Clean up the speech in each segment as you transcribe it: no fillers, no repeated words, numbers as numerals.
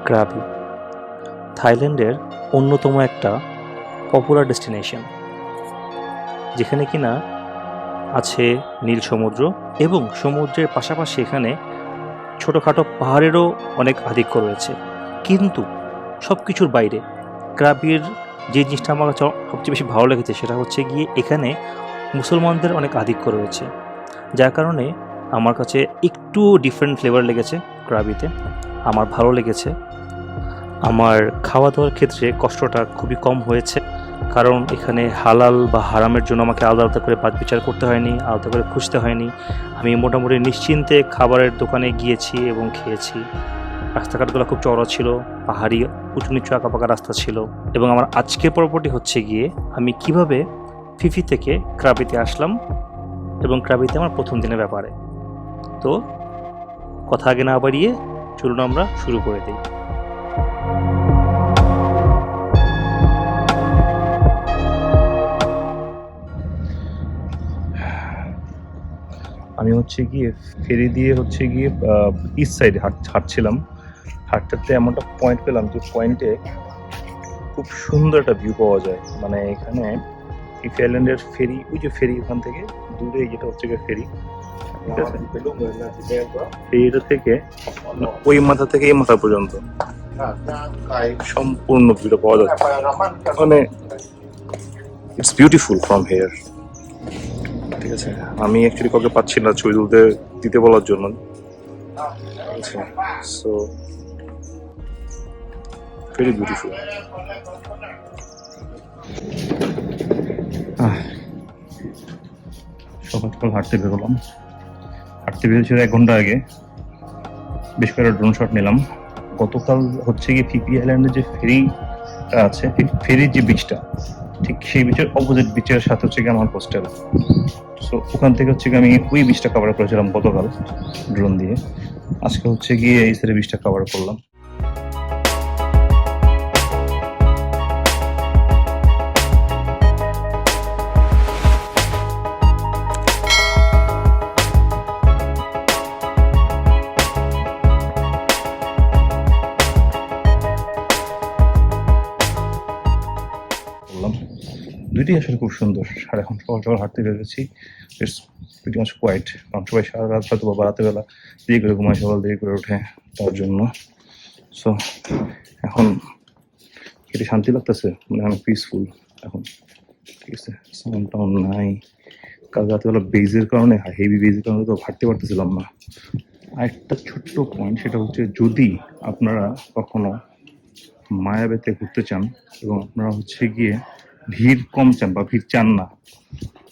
Krabi থাইল্যান্ডের অন্যতম একটা পপুলার ডেস্টিনেশন, যেখানে কিনা আছে নীল সমুদ্র এবং সমুদ্রের পাশাপাশি এখানে ছোটোখাটো পাহাড়েরও অনেক আধিক্য রয়েছে। কিন্তু সব কিছুর বাইরে ক্রাবির যে জিনিসটা আমার কাছে সবচেয়ে বেশি ভালো লেগেছে সেটা হচ্ছে গিয়ে এখানে মুসলমানদের অনেক আধিক্য রয়েছে, যার কারণে আমার কাছে একটু ডিফারেন্ট ফ্লেভার লেগেছে ক্রাবিতে। আমার ভালো লেগেছে। আমার খাওয়া দাওয়ার ক্ষেত্রে কষ্টটা খুবই কম হয়েছে, কারণ এখানে হালাল বা হারামের জন্য আমাকে আলাদা আলাদা করে বাদ বিচার করতে হয়নি, আলাদা করে খুঁজতে হয়নি। আমি মোটামুটি নিশ্চিন্তে খাবারের দোকানে গিয়েছি এবং খেয়েছি। রাস্তাঘাটগুলো খুব চওড়া ছিল, পাহাড়ি উঁচু নিচু আঁকাপাকা রাস্তা ছিল। এবং আমার আজকের পর্বটি হচ্ছে গিয়ে আমি কিভাবে ফিফি থেকে ক্রাবিতে আসলাম এবং ক্রাবিতে আমার প্রথম দিনের ব্যাপারে। তো কথা আগে না বাড়িয়ে চলুন আমরা শুরু করে দিই। আমি হচ্ছে গিয়ে ফেরি দিয়ে ইস্ট সাইডে হাঁটছিলাম। হাঁটতে এমন একটা পয়েন্ট পেলাম যে পয়েন্টে খুব সুন্দর একটা ভিউ পাওয়া যায়। মানে এখানে ফিফি আইল্যান্ডের ফেরি, ওই যে ফেরি ওখান থেকে দূরে যেটা হচ্ছে গিয়ে ফেরি, ঠিক আছে, ফেরিটা থেকে ওই মাথা থেকে এই মাথা পর্যন্ত সম্পূর্ণ ভিউটা পাওয়া যাচ্ছে। মানে ইটস বিউটিফুল ফ্রম হেয়ার। ঠিক আছে, আমি অ্যাকচুয়ালি কাউকে পাচ্ছি না ছবি তুলতে দিতে বলার জন্য। So very beautiful. সকাল সকাল হাঁটতে বেরোলাম। হাঁটতে বেরোছিল 1 ঘন্টা আগে। বেশ কয়েকটা ড্রোন শট নিলাম। গতকাল হচ্ছে গিয়ে ফিফি আইল্যান্ডের যে ফেরিটা আছে, ফেরির যে বিচটা, ঠিক সেই বিচের অপোজিট বিচের সাথে হচ্ছে গিয়ে আমার হোস্টেল। সো ওখান থেকে হচ্ছে গিয়ে আমি ওই বিচটা কভার করেছিলাম গতকাল ড্রোন দিয়ে। আজকে হচ্ছে গিয়ে এই সাইডে বিচটা কভার করলাম। দুইটাই আসলে খুব সুন্দর। আর এখন সকাল সকাল হাঁটতে বেরোচ্ছি। ইটস প্রিটি মাচ কোয়াইট, কারণ সবাই সারা রাত হয়তো বা রাতের বেলা দেরি করে ঘুমায়, সকাল দেরি করে ওঠে, তার জন্য। সো এখন কেটে শান্তি লাগতেছে, মানে আমি পিসফুল এখন। ঠিক আছে, সাউন্ড টাউন্ড নাই। কাল রাতেবেলা বেজের কারণে, হেভি বেজের কারণে তো হাঁটতে পারতেছিলাম না। আর একটা ছোট্ট পয়েন্ট, সেটা হচ্ছে যদি আপনারা কখনো মায়াবেতে ঘুরতে চান এবং আপনারা হচ্ছে গিয়ে ভিড় কম চান বা ভিড় চান না,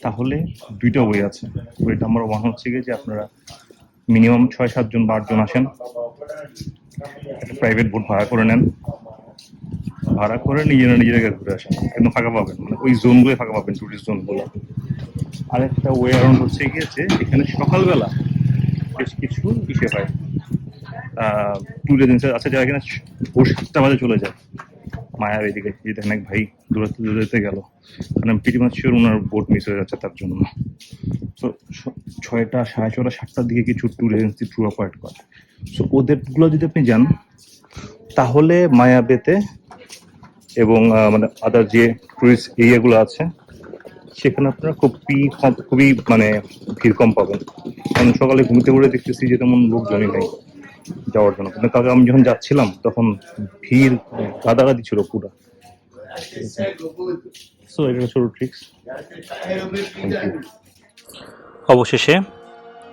তাহলে দুইটা ওয়ে আছে। ওয়ে নাম্বার 1 হচ্ছে গিয়ে যে আপনারা মিনিমাম 6-7 জন বা 8 জন আসেন, একটা প্রাইভেট বোট ভাড়া করে নেন, ভাড়া করে নিজেরা ঘুরে আসেন। একদম ফাঁকা পাবেন, মানে ওই জোনগুলোই ফাঁকা পাবেন, টুরিস্ট জোনগুলো। আরেকটা ওয়ে অ্যারাউন্ড হচ্ছে গিয়েছে এখানে সকালবেলা বেশ কিছু ইসে হয়, ট্যুর এজেন্সি আছে যারা এখানে ভোর 7টা বাজে চলে যায় মায়ার এদিকে। যে দেখেন এক ভাই দূরাতে গেল, কারণ প্রিটি মাচ শিওর ওনার বোট মিস হয়ে যাচ্ছে তার জন্য। তো 6টা, 6:30, 7টার দিকে কিছু ট্যুর এজেন্সি ট্যুর অপারেট করে। সো ওদেরগুলো যদি আপনি যান, তাহলে মায়াবেতে এবং মানে আদার যে টুরিস্ট এরিয়াগুলো আছে সেখানে আপনারা খুবই মানে ভিড় কম পাবেন। কারণ সকালে ঘুমিতে পড়ে দেখতেছি যে তেমন লোকজনই নেই যাওয়ার জন্য। কিন্তু কালকে আমি যখন যাচ্ছিলাম তখন ভিড় গাদাগাদি ছিল পুরো। সো এটা ছোট ট্রিক্স। অবশেষে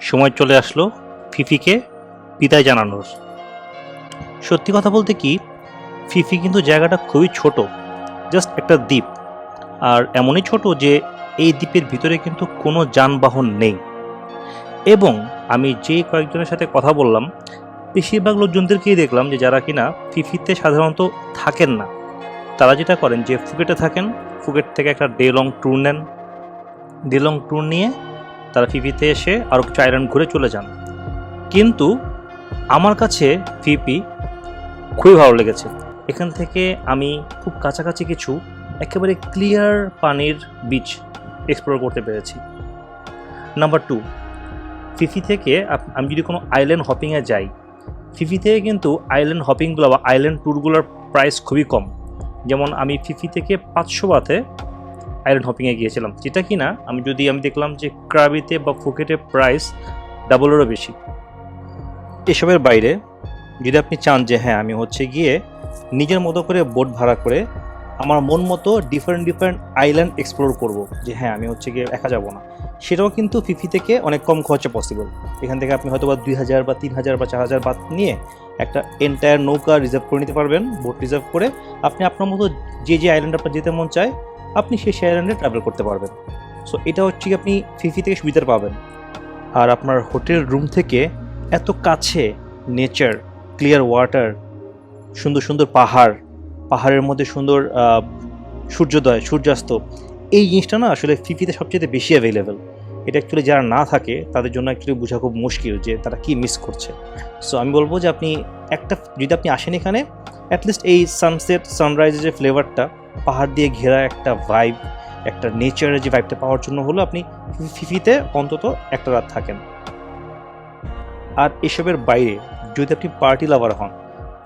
সময় চলে আসলো ফিফিকে বিদায় জানানোর। সত্যি কথা বলতে কি, ফিফি কিন্তু জায়গাটা খুবই ছোট, জাস্ট একটা দ্বীপ। আর এমনই ছোট যে এই দ্বীপের ভিতরে কিন্তু কোনো যানবাহন নেই। এবং আমি যে কয়েকজনের সাথে কথা বললাম, বেশিরভাগ লোকজনদেরকেই দেখলাম যে যারা কিনা ফিফিতে সাধারণত থাকেন না, তারা যেটা করেন যে ফুকেটে থাকেন, ফুকেট থেকে একটা ডে লং ট্যুর নিয়ে তারা ফিফিতে এসে আরও কিছু আইল্যান্ড ঘুরে চলে যান। কিন্তু আমার কাছে ফিফি খুবই ভালো লেগেছে। এখান থেকে আমি খুব কাছাকাছি কিছু একেবারে ক্লিয়ার পানির বিচ এক্সপ্লোর করতে পেরেছি। নাম্বার 2, ফিফি থেকে আমি যদি কোনো আইল্যান্ড হপিংয়ে যাই, ফিফি থেকে কিন্তু আইল্যান্ড হপিংগুলো বা আইল্যান্ড ট্যুরগুলোর প্রাইস খুবই কম। যেমন আমি ফিফি থেকে 500 বাতে আইল্যান্ড হপিংয়ে গিয়েছিলাম, যেটা কি না আমি দেখলাম যে ক্রাবিতে বা ফুকেটের প্রাইস ডাবলেরও বেশি। এসবের বাইরে যদি আপনি চান যে হ্যাঁ আমি হচ্ছে গিয়ে নিজের মতো করে বোট ভাড়া করে আমার মন মতো ডিফারেন্ট আইল্যান্ড এক্সপ্লোর করব, যে হ্যাঁ আমি হচ্ছে গিয়ে একা যাব না, সেটাও কিন্তু ফিফি থেকে অনেক কম খরচে পসিবল। এখান থেকে আপনি হয়তো বা 2000 বা 3000 বা 4000 বাদ নিয়ে একটা এন্টায়ার নৌকা রিজার্ভ করে নিতে পারবেন। বোট রিজার্ভ করে আপনি আপনার মতো যে আইল্যান্ড আপনার যেতে মন চায় আপনি সেই আইল্যান্ডে ট্রাভেল করতে পারবেন। সো এটা হচ্ছে কি আপনি ফিফি থেকে সুবিধা পাবেন। আর আপনার হোটেল রুম থেকে এত কাছে নেচার, ক্লিয়ার ওয়াটার, সুন্দর সুন্দর পাহাড়ের মধ্যে সুন্দর সূর্যোদয়, সূর্যাস্ত, এই জিনিসটা না আসলে ফিফিতে সবচেয়ে বেশি অ্যাভেলেবেল। এটা অ্যাকচুয়ালি যারা না থাকে তাদের জন্য অ্যাকচুয়ালি বোঝা খুব মুশকিল যে তারা কি মিস করছে। সো আমি বলবো যে আপনি যদি আপনি আসেন এখানে, অ্যাটলিস্ট এই সানসেট সানরাইজের যে ফ্লেভারটা, পাহাড় দিয়ে ঘেরা একটা ভাইব, একটা নেচারের যে ভাইবটা পাওয়ার জন্য হলো আপনি ফিফিতে অন্তত একটা রাত থাকেন। আর এসবের বাইরে যদি আপনি পার্টি লাভার হন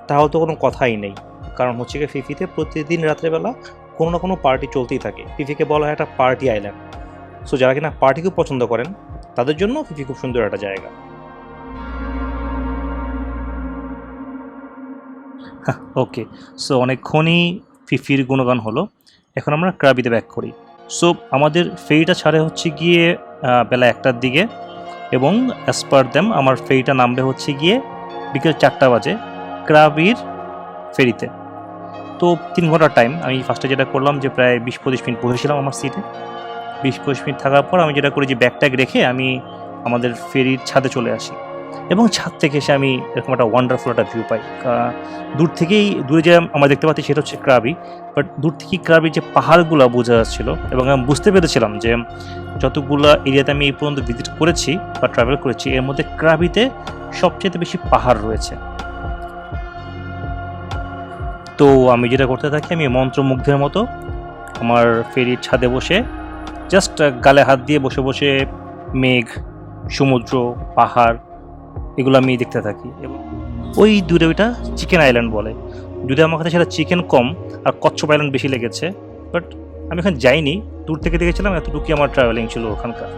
তাহলে তো কোনো কথাই নেই, কারণ হচ্ছে কি ফিফিতে প্রতিদিন রাত্রেবেলা কোনো না কোনো পার্টি চলতেই থাকে। ফিফিকে বলা হয় একটা পার্টি আইল্যান্ড। সো যারা কিনা পার্টি খুব পছন্দ করেন তাদের জন্য ফিফি খুব সুন্দর একটা জায়গা। ওকে, সো অনেকক্ষণই ফিফির গুণগান হলো, এখন আমরা ক্রাবিতে ব্যাক করি। সো আমাদের ফেরিটা ছাড়ে হচ্ছে গিয়ে বেলা 1টার দিকে, এবং অ্যাজ পার দ্যাম আমার ফেরিটা নামবে হচ্ছে গিয়ে বিকেল 4টা বাজে ক্রাবির ফেরিতে। তো 3 ঘন্টার টাইম। আমি ফার্স্টে যেটা করলাম যে প্রায় 20-25 মিনিট বসেছিলাম আমার সিটে। 20-25 মিনিট থাকার পর আমি যেটা করি যে ব্যাগ ট্যাগ রেখে আমি আমাদের ফেরির ছাদে চলে আসি, এবং ছাদ থেকে এসে আমি এরকম একটা ওয়ান্ডারফুল একটা ভিউ পাই। দূরে যে আমরা দেখতে পাচ্ছি সেটা হচ্ছে ক্রাবি, বাট দূর থেকেই ক্রাবির যে পাহাড়গুলো বোঝা যাচ্ছিল, এবং আমি বুঝতে পেরেছিলাম যে যতগুলো এরিয়াতে আমি এই পর্যন্ত ভিজিট করেছি বা ট্রাভেল করেছি এর মধ্যে ক্রাবিতে সবচেয়ে বেশি পাহাড় রয়েছে। তো আমি যেটা করতে থাকি, আমি মন্ত্রমুগ্ধের মতো আমার ফেরির ছাদে বসে জাস্ট গালে হাত দিয়ে বসে বসে মেঘ, সমুদ্র, পাহাড় এগুলো আমি দেখতে থাকি। এবং ওই দূরে ওইটা চিকেন আইল্যান্ড বলে, যদি আমার কাছে সেটা চিকেন কম আর কচ্ছপ আইল্যান্ড বেশি লেগেছে, বাট আমি ওখানে যাইনি, দূর থেকে দেখেছিলাম, এতটুকুই আমার ট্রাভেলিং ছিল ওখানকার।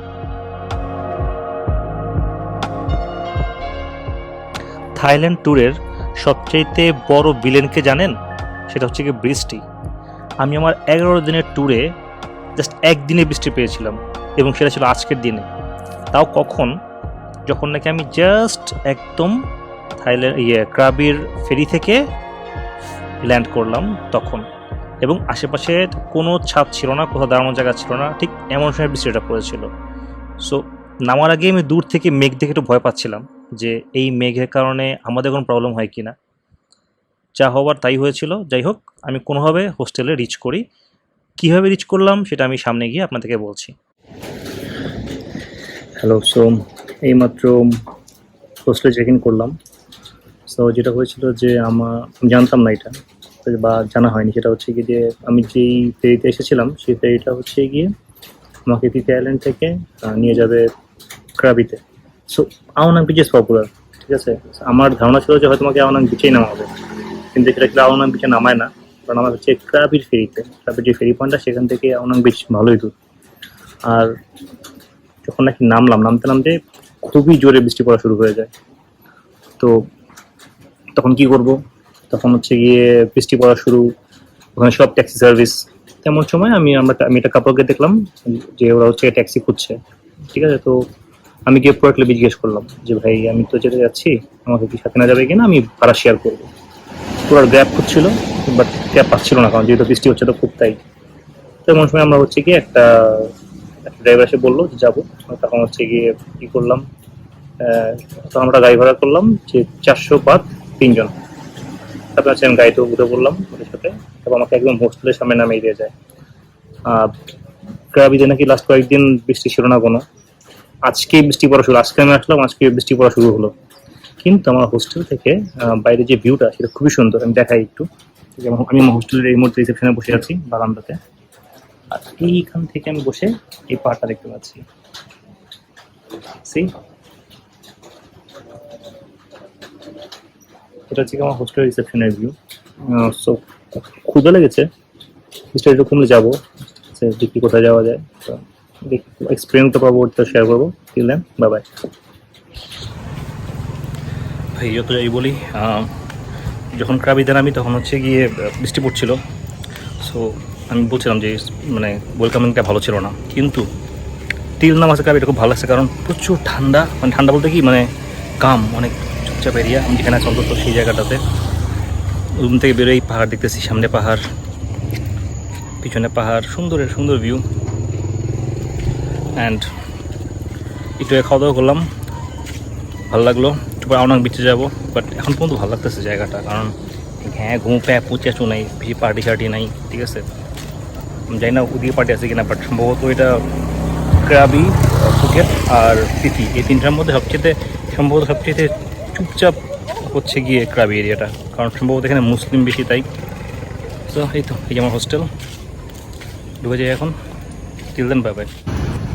থাইল্যান্ড ট্যুরের সবচাইতে বড় ভিলেনকে জানেন? সেটা হচ্ছে কি বৃষ্টি। আমি আমার 11 দিনের ট্যুরে জাস্ট একদিনে বৃষ্টি পেয়েছিলাম, এবং সেটা ছিল আজকের দিনে। তাও কখন? যখন নাকি আমি জাস্ট একদম ক্রাবির ফেরি থেকে ল্যান্ড করলাম তখন, এবং আশেপাশে কোনো ছাদ ছিল না, কোথাও দাঁড়ানোর জায়গা ছিল না, ঠিক এমন সময় বৃষ্টিটা পড়েছিল। সো নামার আগে আমি দূর থেকে মেঘ দেখে একটু ভয় পাচ্ছিলাম যে এই মেঘের কারণে আমাদের কোনো প্রবলেম হয় কি না। যা হবার তাই হয়েছিল। যাই হোক, আমি কোনোভাবে হোস্টেলে রিচ করি। কীভাবে রিচ করলাম সেটা আমি সামনে গিয়ে আপনাদেরকে বলছি। হ্যালো, সো এইমাত্র হোস্টেলে চেক ইন করলাম। সো যেটা হয়েছিল যে আমি জানতাম না এটা, বা জানা হয়নি, সেটা হচ্ছে গিয়ে যে আমি যেই ফেরিতে এসেছিলাম সেই ফেরিটা হচ্ছে গিয়ে আমাকে ফিফি আইল্যান্ড থেকে নিয়ে যাবে ক্রাবিতে। So Ao Nang beach is popular, ঠিক আছে। আমার ধারণা ছিল যে হয়তো তোমাকে আওনাং বিচেই নামাবে, কিন্তু সেটা কিন্তু আওনাং বিচে নামায় না, কারণ আমার হচ্ছে ক্রাবির ফেরিতে, ক্রাবির যে ফেরি পয়েন্টটা সেখান থেকে আওনাং বিচ ভালোই দূর। আর যখন নাকি নামতে নামতে খুবই জোরে বৃষ্টি পড়া শুরু হয়ে যায়। তো তখন কি করব? তখন হচ্ছে গিয়ে বৃষ্টি পড়া শুরু, ওখানে সব ট্যাক্সি সার্ভিস। তেমন সময় আমি একটা কাপড়কে দেখলাম যে ওরা হচ্ছে ট্যাক্সি খুঁজছে, ঠিক আছে। তো আমি গিয়ে পোর্টলি জিজ্ঞেস করলাম যে ভাই আমি তো যেতে যাচ্ছি, আমাকে কি সাথে না যাবে কিনা, আমি ভাড়া শেয়ার করবো। পুরো গ্র্যাব খুঁজছিল, বাট ক্যাব পাচ্ছিল না, কারণ যেহেতু বৃষ্টি হচ্ছে তো খুব তাই। তো এমন সময় আমরা হচ্ছে গিয়ে একটা ড্রাইভার এসে বললো যে যাবো। তখন হচ্ছে গিয়ে কি করলাম, তখন আমরা গাড়ি ভাড়া করলাম যে 400 বাদ 3 জন। তারপর হচ্ছে আমি গাড়িতে উঠে পড়লাম ওদের সাথে, তারপর আমাকে একদম হোস্টেলের সামনে নামিয়ে দিয়ে যায়। ক্রাবিতে নাকি লাস্ট কয়েকদিন বৃষ্টি ছিল না কোনো, আজকে বৃষ্টি পড়া শুরু। আজকে আমি আসলাম, আজকে বৃষ্টি পড়া শুরু হলো। কিন্তু আমার হোস্টেল থেকে বাইরে যে ভিউটা সেটা খুবই সুন্দর, আমি দেখাই একটু। যেমন আমি আমার হোস্টেলের এই মুহূর্তে রিসেপশনে বসে আছি বারান্দাতে, আর এইখান থেকে আমি বসে এই পাহাড়টা দেখতে পাচ্ছি। এটা হচ্ছে আমার হোস্টেল রিসেপশনের ভিউ। সো ক্ষুধা লেগেছে, স্টাইলটা কমলে যাবো, দেখি কোথায় যাওয়া যায়। তো দেখি এক্সপিরিয়েন্স তো পাবো, তো শেয়ার করবো। Till then, bye bye. ভাই যত যাই বলি, যখন ক্রাবিতে নামি তখন হচ্ছে গিয়ে বৃষ্টি পড়ছিল। সো আমি বলছিলাম যে মানে ওয়েলকামিংটা ভালো ছিল না, কিন্তু টিল নাম আছে ক্রাবিটা খুব ভালো লাগছে, কারণ প্রচুর ঠান্ডা। মানে ঠান্ডা বলতে কি, মানে কাম, অনেক চুপচাপ এরিয়া। আমি যেখানে আছি অন্তত সেই জায়গাটাতে রুম থেকে বেরোই পাহাড় দেখতেছি, সামনে পাহাড়, পিছনে পাহাড়, সুন্দরের সুন্দর ভিউ। অ্যান্ড একটু খাওয়া দাওয়া করলাম, ভালো লাগলো। একটু পরে আওনাং বিচে যাবো, বাট এখন পর্যন্ত ভালো লাগতেছে জায়গাটা, কারণ হ্যাঁ ঘুম প্যা পুচাচু নাই, বেশি পার্টি শার্টি নাই, ঠিক আছে। আমি জানি না ওদিকে পার্টি আছে কিনা, বাট সম্ভবত এটা ক্রাবি, ফুকেট আর ফিফি, এই তিনটার মধ্যে সবচেয়ে চুপচাপ হচ্ছে গিয়ে ক্রাবি এরিয়াটা, কারণ সম্ভবত এখানে মুসলিম বেশি, তাই। তো এই তো এই আমার হোস্টেল, ঢুকে যাই এখন। Till then, bye bye.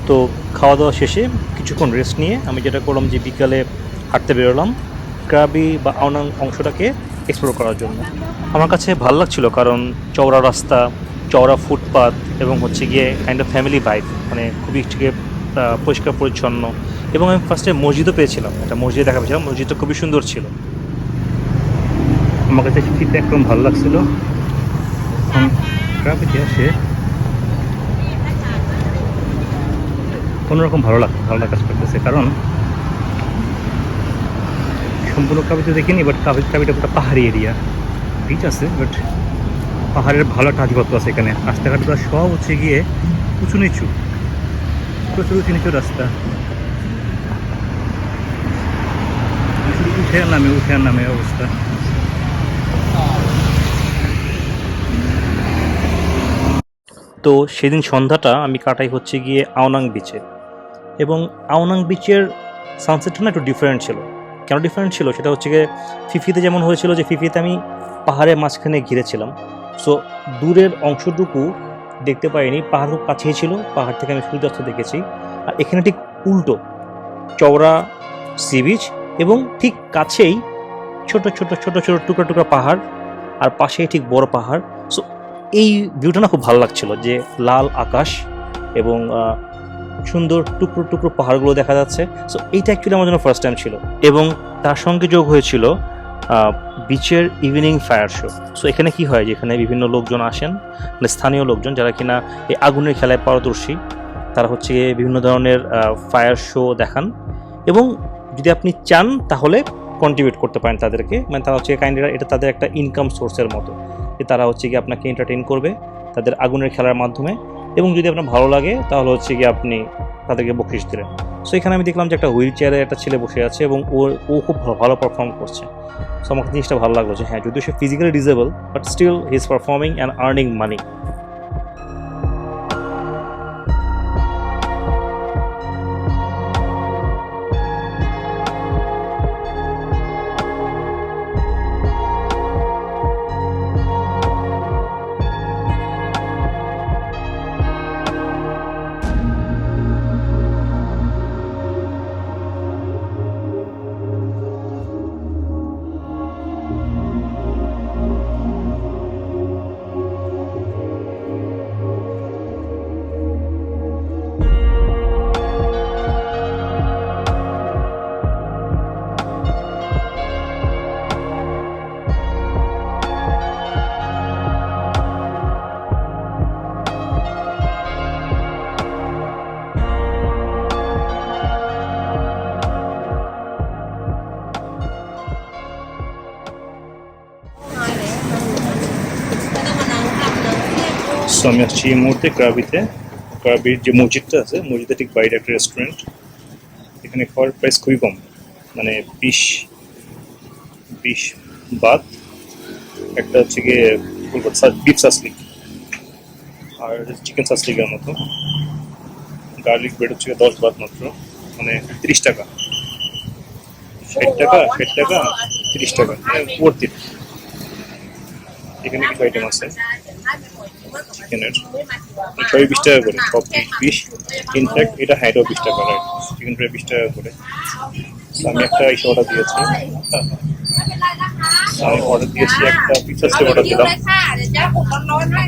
তো খাওয়া দাওয়া শেষে কিছুক্ষণ রেস্ট নিয়ে আমি যেটা করলাম যে বিকালে হাঁটতে বেরোলাম ক্রাবি বা আওনাং অংশটাকে এক্সপ্লোর করার জন্য। আমার কাছে ভালো লাগছিল, কারণ চওড়া রাস্তা, চওড়া ফুটপাথ এবং হচ্ছে গিয়ে কাইন্ড অফ ফ্যামিলি ভাইব, মানে খুবই পরিষ্কার পরিচ্ছন্ন। এবং আমি ফার্স্টে মসজিদও পেয়েছিলাম, একটা মসজিদ দেখা পেয়েছিলাম, মসজিদটা খুবই সুন্দর ছিল। আমার কাছে শীতে একদম ভালো লাগছিল। ক্রাবিতে আসে অন্যরকম ভালো কাজ করতেছে, কারণ সম্পূর্ণ ক্রাবিতে দেখিনি, বাট ক্রাবিটা একটা পাহাড়ি এরিয়া, বিচ আছে, বাট পাহাড়ের ভালো একটা আধিপত্য আছে এখানে। রাস্তাঘাটগুলো সব হচ্ছে গিয়ে উঁচু নিচু, প্রচুর উঁচু নিচু রাস্তা, উঠে আর নামে অবস্থা। তো সেদিন সন্ধ্যাটা আমি কাটাই হচ্ছে গিয়ে আওনাং বিচে, এবং আওনাং বিচের সানসেটটা না একটু ডিফারেন্ট ছিল। কেন ডিফারেন্ট ছিল সেটা হচ্ছে গিয়ে ফিফিতে যেমন হয়েছিল, যে ফিফিতে আমি পাহাড়ের মাঝখানে ঘিরেছিলাম, সো দূরের অংশটুকু দেখতে পাইনি, পাহাড় খুব কাছেই ছিল, পাহাড় থেকে আমি সূর্যাস্ত দেখেছি। আর এখানে ঠিক উল্টো, চওড়া সি বিচ এবং ঠিক কাছেই ছোট ছোট ছোট ছোট টুকরা টুকরা পাহাড়, আর পাশেই ঠিক বড় পাহাড়। সো এই ভিউটা না খুব ভালো লাগছিল, যে লাল আকাশ এবং সুন্দর টুকরো টুকরো পাহাড়গুলো দেখা যাচ্ছে। সো এইটা অ্যাকচুয়ালি আমার জন্য ফার্স্ট টাইম ছিল, এবং তার সঙ্গে যোগ হয়েছিল বিচের ইভিনিং ফায়ার শো। সো এখানে কি হয়, যে এখানে বিভিন্ন লোকজন আসেন, মানে স্থানীয় লোকজন যারা কিনা এই আগুনের খেলায় পারদর্শী, তারা হচ্ছে বিভিন্ন ধরনের ফায়ার শো দেখান, এবং যদি আপনি চান তাহলে কন্ট্রিবিউট করতে পারেন তাদেরকে, মানে তারা হচ্ছে কাইন্ডলি এটা তাদের একটা ইনকাম সোর্সের মতো, যে তারা হচ্ছে গিয়ে আপনাকে এন্টারটেইন করবে তাদের আগুনের খেলার মাধ্যমে, এবং যদি আপনার ভালো লাগে তাহলে হচ্ছে গিয়ে আপনি তাদেরকে বকশিশ দিলেন। সো এখানে আমি দেখলাম যে একটা হুইল চেয়ারে একটা ছেলে বসে আছে, এবং ও খুব ভালো পারফর্ম করছে। সো আমার জিনিসটা ভালো লাগলো, যে হ্যাঁ যদিও সে physically disabled, but still he is performing and earning money. So আমি আসছি এই মুহূর্তে ক্রাবিতে, ক্রাবির যে মসজিদটা আছে, মসজিদটা ঠিক বাইরে একটা রেস্টুরেন্ট। এখানে খাওয়ার প্রাইস খুবই কম, মানে 20 বাত। একটা হচ্ছে গিয়ে বিফ সাসলিক, আর চিকেন সাসলিকের মতো। গার্লিক ব্রেড হচ্ছে 10 বাত মাত্র, মানে 30 টাকা, 60 টাকা 30 টাকা, মানে worth it। এখানে কিছু আইটেম আছে চিকেনের, 20 টাকা করে সব পিস। ইনফ্যাক্ট এটা হাইটাও 20 টাকা, রাইট, চিকেন ফ্রাই 20 টাকা করে। আমি একটা অর্ডার দিয়েছি। আমি অর্ডার দিয়েছি একটা পিৎজা স্টেক অর্ডার দিলাম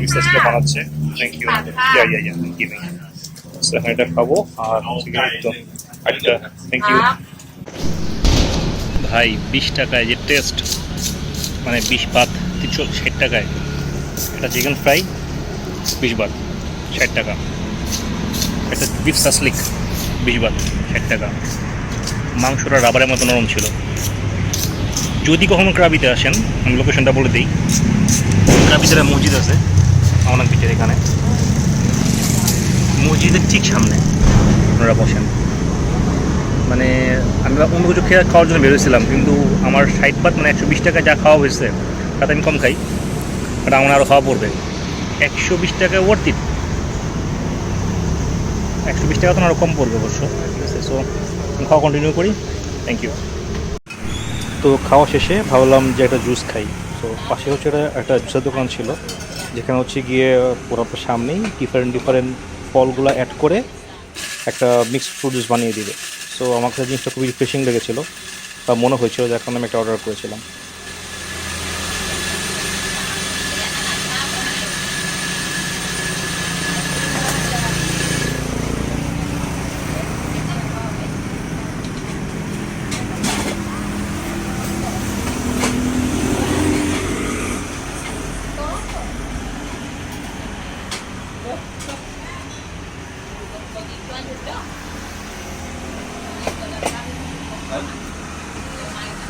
পিৎজা স্টেক বানাচ্ছে thank you yeah thank you so এটা খাবো আর হচ্ছে তো একটা থ্যাংক ইউ ভাই 20 টাকায় যে টেস্ট মানে 20 বাত 60 টাকায় একটা চিকেন ফ্রাই 20 বাত 60 টাকা একটা বিফ সাসলিক 20 বাত 60 টাকা মাংসটা রাবারের মতো নরম ছিল যদি কখনো ক্রাবিতে আসেন আমি লোকেশনটা বলে দিই ক্রাবিতে একটা মসজিদ আছে অনেক বিচের এখানে মসজিদের ঠিক সামনে আপনারা বসেন মানে আমি অন্য কিছু খাওয়ার জন্য বেরোছিলাম কিন্তু আমার 60 বাত মানে 120 টাকায় যা খাওয়া হয়েছে তাতে আমি কম খাই বাট আমার আরও খাওয়া পড়বে 120 টাকায় ওয়ার্থ ইট 120 টাকা তো আরও কম পড়বে অবশ্য ঠিক আছে সো আমি খাওয়া কন্টিনিউ করি থ্যাংক ইউ তো খাওয়া শেষে ভাবলাম যে একটা জুস খাই তো পাশে হচ্ছে একটা জুসের দোকান ছিল যেখানে হচ্ছে গিয়ে পুরো সামনেই ডিফারেন্ট ফলগুলো অ্যাড করে একটা মিক্সড ফ্রুট জুস বানিয়ে দিবে সো আমার কাছে জিনিসটা খুবই রিফ্রেশিং লেগেছিলো বা মনে হয়েছিল যে এখন আমি একটা অর্ডার করেছিলাম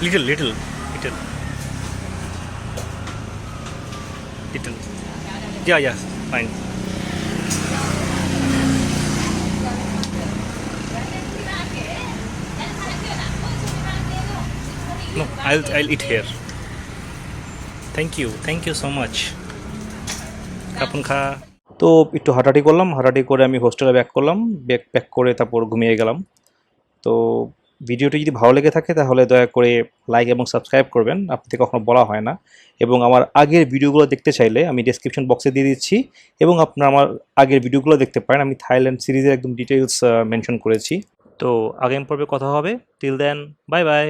little yeah fine no I'll eat here thank you so much kapun kha তো একটু হাঁটাহাঁটি করলাম হাঁটাহাঁটি করে আমি হোস্টেলে ব্যাক করলাম ব্যাক করে তারপর ঘুমিয়ে গেলাম তো ভিডিওটি যদি ভালো লেগে থাকে তাহলে দয়া করে লাইক এবং সাবস্ক্রাইব করবেন আপনাদের কখনো বলা হয় না এবং আমার আগের ভিডিওগুলো দেখতে চাইলে আমি ডেসক্রিপশন বক্সে দিয়ে দিচ্ছি এবং আপনারা আমার আগের ভিডিওগুলো দেখতে পারেন আমি থাইল্যান্ড সিরিজের একদম ডিটেইলস মেনশন করেছি তো আগামী পর্বে কথা হবে টিল দেন বাই বাই